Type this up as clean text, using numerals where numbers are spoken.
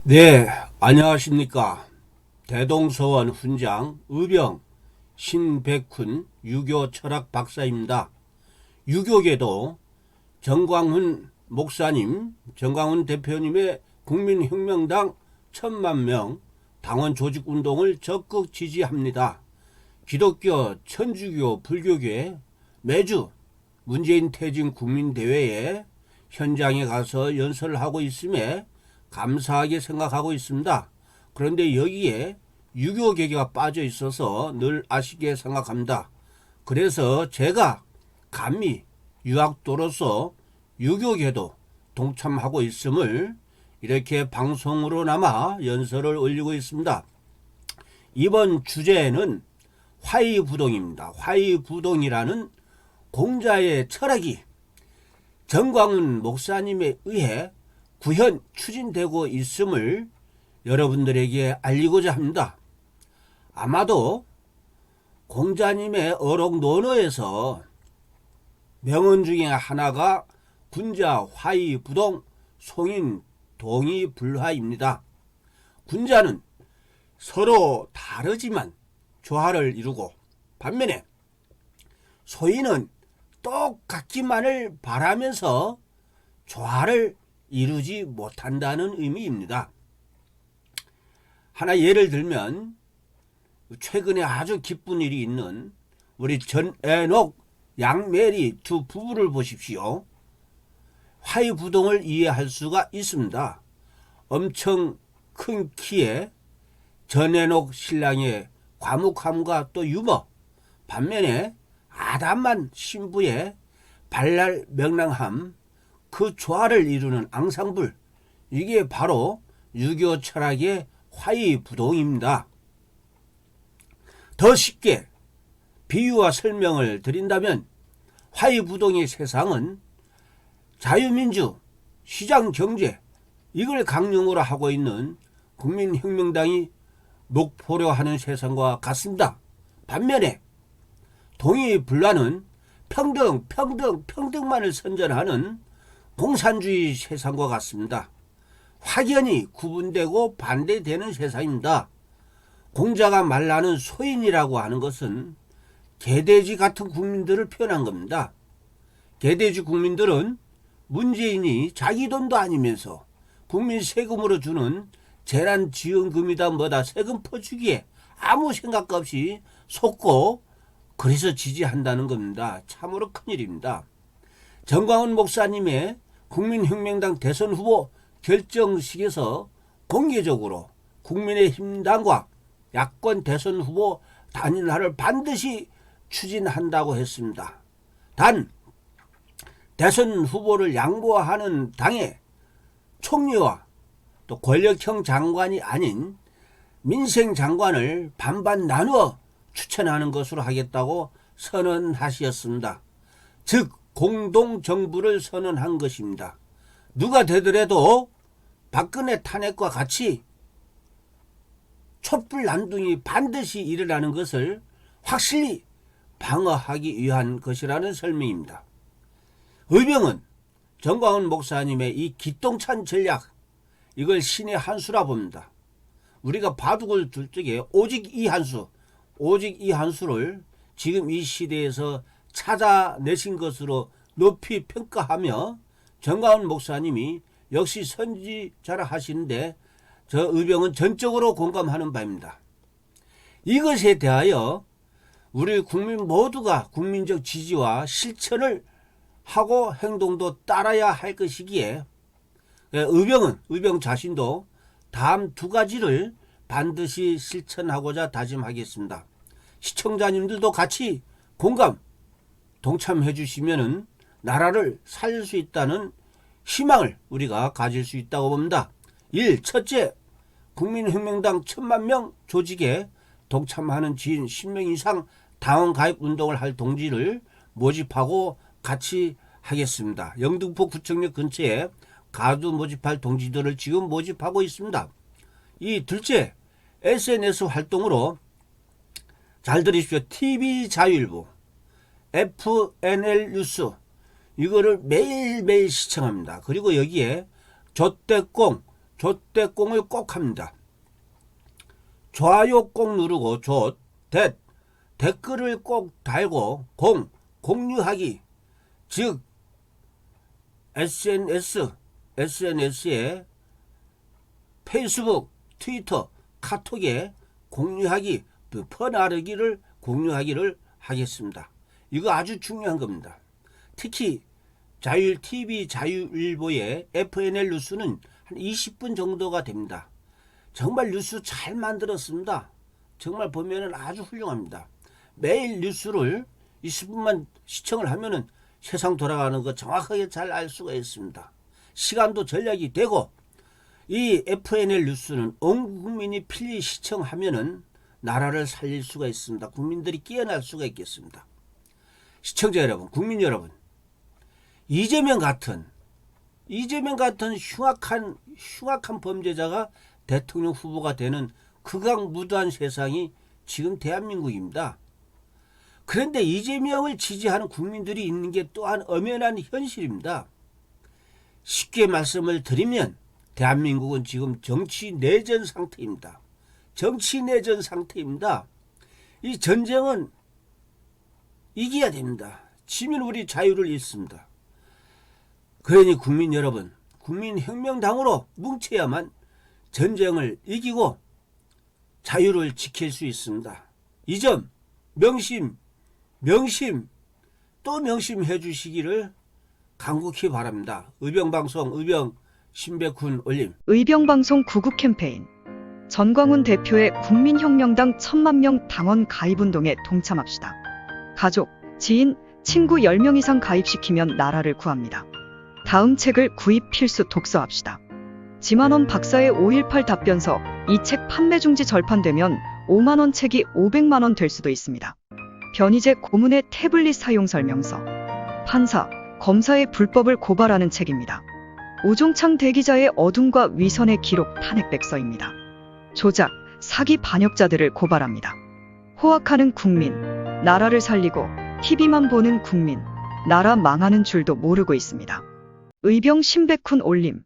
네, 안녕하십니까. 대동서원 훈장 의병 신백훈 유교 철학 박사입니다. 유교계도 정광훈 목사님, 정광훈 대표님의 국민혁명당 10,000명 당원 조직 운동을 적극 지지합니다. 기독교, 천주교, 불교계 매주 문재인 퇴진 국민대회에 현장에 가서 연설을 하고 있음에 감사하게 생각하고 있습니다. 그런데 여기에 유교계가 빠져 있어서 늘 아쉽게 생각합니다. 그래서 제가 감히 유학도로서 유교계도 동참하고 있음을 이렇게 방송으로나마 연설을 올리고 있습니다. 이번 주제는 화이부동입니다. 화이부동이라는 공자의 철학이 정광훈 목사님에 의해 구현 추진되고 있음을 여러분들에게 알리고자 합니다. 아마도 공자님의 어록논어에서 명언 중에 하나가 군자 화이부동 송인 동이불화입니다. 군자는 서로 다르지만 조화를 이루고 반면에 소인은 똑같기만을 바라면서 조화를 이루지 못한다는 의미입니다. 하나 예를 들면 최근에 아주 기쁜 일이 있는 우리 전애녹 양메리 두 부부를 보십시오. 화이부동을 이해할 수가 있습니다. 엄청 큰 키에 전애녹 신랑의 과묵함과 또 유머, 반면에 아담한 신부의 발랄 명랑함, 그 조화를 이루는 앙상블, 이게 바로 유교 철학의 화이부동입니다. 더 쉽게 비유와 설명을 드린다면 화이부동의 세상은 자유민주, 시장경제, 이걸 강령으로 하고 있는 국민혁명당이 목표로 하는 세상과 같습니다. 반면에 동이불화는 평등만을 선전하는 공산주의 세상과 같습니다. 확연히 구분되고 반대되는 세상입니다. 공자가 말하는 소인이라고 하는 것은 개돼지 같은 국민들을 표현한 겁니다. 개돼지 국민들은 문재인이 자기 돈도 아니면서 국민 세금으로 주는 재난지원금이다 뭐다 세금 퍼주기에 아무 생각 없이 속고 그래서 지지한다는 겁니다. 참으로 큰일입니다. 정광훈 목사님의 국민혁명당 대선 후보 결정식에서 공개적으로 국민의힘당과 야권 대선 후보 단일화를 반드시 추진한다고 했습니다. 단 대선 후보를 양보하는 당의 총리와 또 권력형 장관이 아닌 민생 장관을 반반 나누어 추천하는 것으로 하겠다고 선언하셨습니다. 즉 공동정부를 선언한 것입니다. 누가 되더라도 박근혜 탄핵과 같이 촛불 난동이 반드시 일어나는 것을 확실히 방어하기 위한 것이라는 설명입니다. 의병은 정광훈 목사님의 이 기똥찬 전략, 이걸 신의 한 수라 봅니다. 우리가 바둑을 둘 적에 오직 이 한 수를 지금 이 시대에서 찾아내신 것으로 높이 평가하며 정광훈 목사님이 역시 선지자라 하시는데 저 의병은 전적으로 공감하는 바입니다. 이것에 대하여 우리 국민 모두가 국민적 지지와 실천을 하고 행동도 따라야 할 것이기에 의병 자신도 다음 두 가지를 반드시 실천하고자 다짐하겠습니다. 시청자님들도 같이 공감, 동참해 주시면 나라를 살릴 수 있다는 희망을 우리가 가질 수 있다고 봅니다. 1. 첫째, 국민혁명당 10,000명 조직에 동참하는 지인 10명 이상 당원 가입 운동을 할 동지를 모집하고 같이 하겠습니다. 영등포 구청역 근처에 가두 모집할 동지들을 지금 모집하고 있습니다. 이 둘째, SNS 활동으로 잘 들으십시오. TV자유일보, FNL 뉴스, 이거를 매일매일 시청합니다. 그리고 여기에 조떼꽁, 조대공을 꼭 합니다. 좋아요 꼭 누르고 댓글을 꼭 달고 공유하기, 즉 SNS에 페이스북, 트위터, 카톡에 공유하기, 퍼나르기를 공유하기를 하겠습니다. 이거 아주 중요한 겁니다. 특히 자율TV, 자율일보의 FNL 뉴스는 한 20분 정도가 됩니다. 정말 뉴스 잘 만들었습니다. 정말 보면은 아주 훌륭합니다. 매일 뉴스를 20분만 시청을 하면은 세상 돌아가는 거 정확하게 잘 알 수가 있습니다. 시간도 절약이 되고, 이 FNL 뉴스는 온 국민이 필히 시청하면은 나라를 살릴 수가 있습니다. 국민들이 깨어날 수가 있겠습니다. 시청자 여러분, 국민 여러분, 이재명 같은 흉악한 범죄자가 대통령 후보가 되는 극악무도한 세상이 지금 대한민국입니다. 그런데 이재명을 지지하는 국민들이 있는 게 또한 엄연한 현실입니다. 쉽게 말씀을 드리면 대한민국은 지금 정치 내전 상태입니다. 정치 내전 상태입니다. 이 전쟁은 이겨야 됩니다. 지면 우리 자유를 잃습니다. 그러니 국민 여러분, 국민혁명당으로 뭉쳐야만 전쟁을 이기고 자유를 지킬 수 있습니다. 이 점 또 명심해 주시기를 간곡히 바랍니다. 의병방송 신백훈 올림. 의병방송 구국 캠페인. 전광훈 대표의 국민혁명당 1000만명 당원 가입운동에 동참합시다. 가족, 지인, 친구 10명 이상 가입시키면 나라를 구합니다. 다음 책을 구입 필수 독서합시다. 지만원 박사의 5.18 답변서, 이 책 판매 중지 절판되면 5만원 책이 500만원 될 수도 있습니다. 변희재 고문의 태블릿 사용 설명서. 판사, 검사의 불법을 고발하는 책입니다. 오종창 대기자의 어둠과 위선의 기록 탄핵백서입니다. 조작, 사기 반역자들을 고발합니다. 호악하는 국민, 나라를 살리고 TV만 보는 국민, 나라 망하는 줄도 모르고 있습니다. 의병 신백훈 올림.